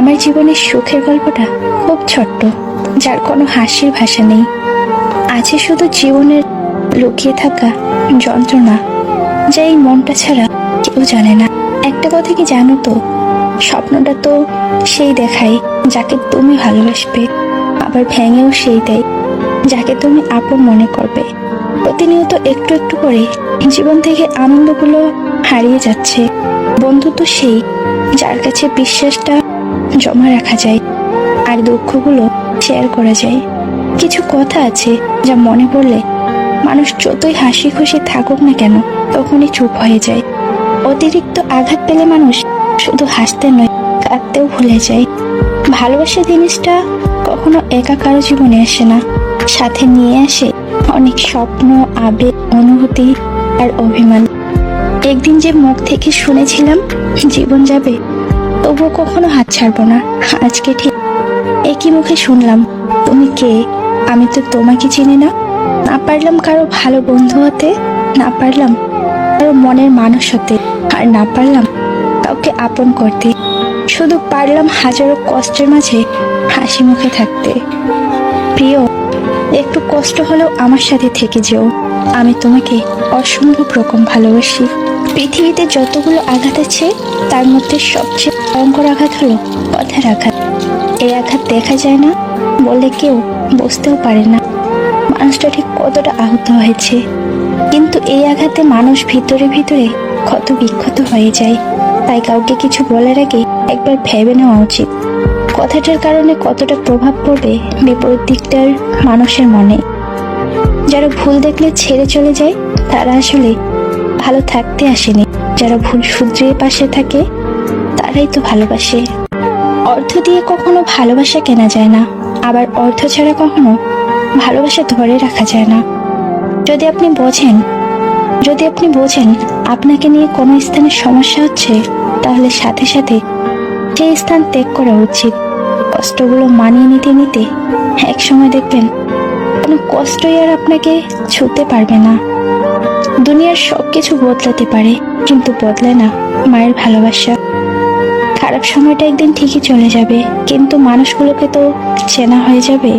আমার জীবনের সুখের গল্পটা খুব ছোট্ট, যার কোনো হাসির ভাষা নেই। আছে শুধু জীবনের লুকিয়ে থাকা যন্ত্রণা, যা এই মনটা ছাড়া কেউ জানে না। একটা কথা কি জানো তো, স্বপ্নটা তো সেই দেখায় যাকে তুমি ভালোবাসবে, আবার ভেঙেও সেই দেয় যাকে তুমি আপন মনে করবে। প্রতিনিয়ত একটু একটু করে জীবন থেকে আনন্দগুলো হারিয়ে যাচ্ছে। বন্ধু তো সেই যার কাছে বিশ্বাসটা জমা রাখা যায় আর দুঃখগুলো শেয়ার করা যায়। কিছু কথা আছে যা মনে পড়লে মানুষ যতই হাসি খুশি থাকুক না কেন তখনই চুপ হয়ে যায়। অতিরিক্ত আঘাত পেলে মানুষ শুধু হাসতে নয়, কাঁদতেও ভুলে যায়। ভালোবাসা জিনিসটা কখনো একা কারো জীবনে আসে না, সাথে নিয়ে আসে অনেক স্বপ্ন, আবেগ, অনুভূতি আর অভিমান। একদিন যে মুখ থেকে শুনেছিলাম জীবন যাবে, তবুও কখনো হাত ছাড়বো না, আজকে ঠিক একই মুখে শুনলাম তুমি কে, আমি তো তোমাকে চিনি না। না পারলাম কারো ভালো বন্ধু হতে, না পারলাম কারো মনের মানুষ হতে, আর না পারলাম কাউকে আপন করতে। শুধু পারলাম হাজারো কষ্টের মাঝে হাসি মুখে থাকতে। প্রিয়, একটু কষ্ট হলেও আমার সাথে থেকে যেও, আমি তোমাকে অসম্ভব রকম ভালোবাসি। পৃথিবীতে যতগুলো আঘাত আছে তার মধ্যে সবচেয়ে ভয়ঙ্কর আঘাত হলো কথার আঘাত। এই আঘাত দেখা যায় না বলে কেউ বুঝতেও পারে না মানুষটা ঠিক কতটা আহত হয়েছে, কিন্তু এই আঘাতে মানুষ ভিতরে ভিতরে ক্ষত বিক্ষত হয়ে যায়। তাই কাউকে কিছু বলার আগে একবার ভেবে নেওয়া উচিত কথাটার কারণে কতটা প্রভাব পড়বে বিপরীত দিকটার মানুষের মনে। যারা ভুল দেখলে ছেড়ে চলে যায় তারা আসলে ভালো থাকতে আসেনি, যারা ভুল শুধরিয়ে পাশে থাকে তারাই তো ভালোবাসে। অর্থ দিয়ে কখনো ভালোবাসা কেনা যায় না, আবার অর্থ ছাড়া কখনো ভালোবাসা ধরে রাখা যায় না। যদি আপনি বোঝেন আপনাকে নিয়ে কোনো স্থানে সমস্যা হচ্ছে, তাহলে সাথে সাথে সেই স্থান ত্যাগ করা উচিত। কষ্টগুলো মানিয়ে নিতে নিতে এক সময় দেখবেন কোনো কষ্টই আর আপনাকে ছুঁতে পারবে না। দুনিয়ার সবকিছু বদলাতে পারে, কিন্তু বদলায় না মায়ের ভালোবাসা। খারাপ সময়টা একদিন ঠিকই চলে যাবে, কিন্তু মানুষগুলোকে তো চেনা হয়ে যাবে।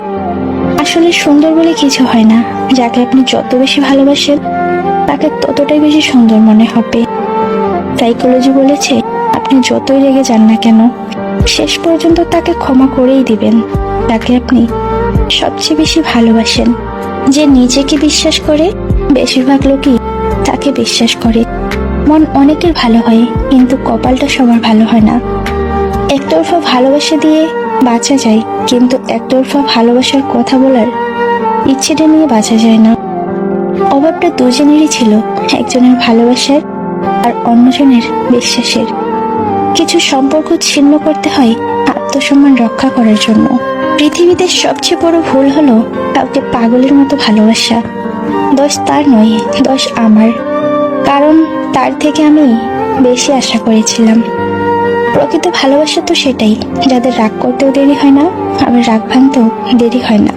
আসলে সুন্দর বলে কিছু হয় না, যাকে আপনি যত বেশি ভালোবাসেন তাকে ততটাই বেশি সুন্দর মনে হবে। সাইকোলজি বলেছে আপনি যতই রেগে যান না কেন, শেষ পর্যন্ত তাকে ক্ষমা করেই দিবেন যাকে আপনি সবচেয়ে বেশি ভালোবাসেন। যে নিজেকে বিশ্বাস করে বেশিরভাগ লোকই তাকে বিশ্বাস করে। মন অনেকের ভালো হয়, কিন্তু কপালটা সবার ভালো হয় না। একতরফা ভালোবাসা দিয়ে বাঁচা যায়, কিন্তু একতরফা ভালোবাসার কথা বলার ইচ্ছেটা নিয়ে বাঁচা যায় না। অভাবটা দুজনেরই ছিল, একজনের ভালোবাসার আর অন্যজনের বিশ্বাসের। কিছু সম্পর্ক ছিন্ন করতে হয় আত্মসম্মান রক্ষা করার জন্য। পৃথিবীতে সবচেয়ে বড় ভুল হলো কাউকে পাগলের মতো ভালোবাসা। দোষ তার নয়, দোষ আমার, কারণ তার থেকে আমি বেশি আশা করেছিলাম। প্রকৃত ভালোবাসা তো সেটাই যাদের রাগ করতেও দেরি হয় না, আবার রাগ ভাঙতেও দেরি হয় না।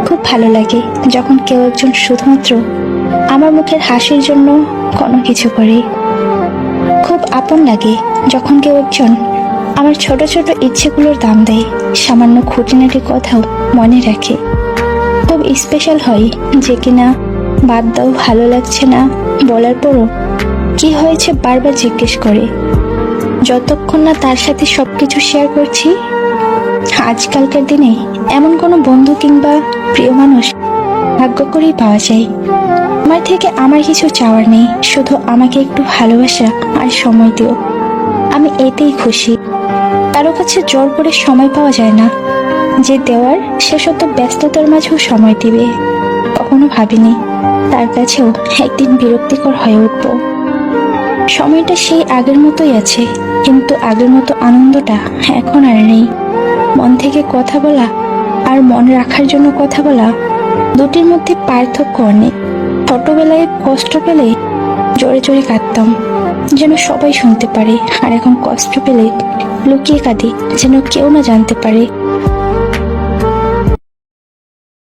খুব ভালো লাগে যখন কেউ একজন শুধুমাত্র আমার মুখের হাসির জন্য কোনো কিছু করে। খুব আপন লাগে যখন কেউ একজন আমার ছোট ছোট ইচ্ছেগুলোর দাম দেয়, সামান্য খুঁটিনাটি কথাও মনে রাখে। খুব স্পেশাল হয় যে কিনা বাদ দাও ভালো লাগছে না বলার পরও কি হয়েছে বারবার জিজ্ঞেস করে, যতক্ষণ না তার সাথে সবকিছু শেয়ার করছি। আজকালকার দিনে এমন কোনো বন্ধু কিংবা প্রিয় মানুষ ভাগ্য করেই পাওয়া যায়। আমার থেকে আমার কিছু চাওয়ার নেই, শুধু আমাকে একটু ভালোবাসা আর সময় দিও, আমি এতেই খুশি। কারো কাছে জোর করে সময় পাওয়া যায় না, যে দেওয়ার সে শত ব্যস্ততার মাঝেও সময় দিবে। কখনো ভাবিনি তার কাছেও একদিন বিরক্তিকর হয়ে উঠব। সময়টা সেই আগের মতোই আছে, কিন্তু আগের মতো আনন্দটা এখন আর নেই। মন থেকে কথা বলা আর মন রাখার জন্য কথা বলা, দুটির মধ্যে পার্থক্য অনেক। ছোটবেলায় কষ্ট পেলে জোরে জোরে কাঁদতাম যেন সবাই শুনতে পারে, আর এখন কষ্ট পেলে লুকিয়ে কাঁদি যেন কেউ না জানতে পারে।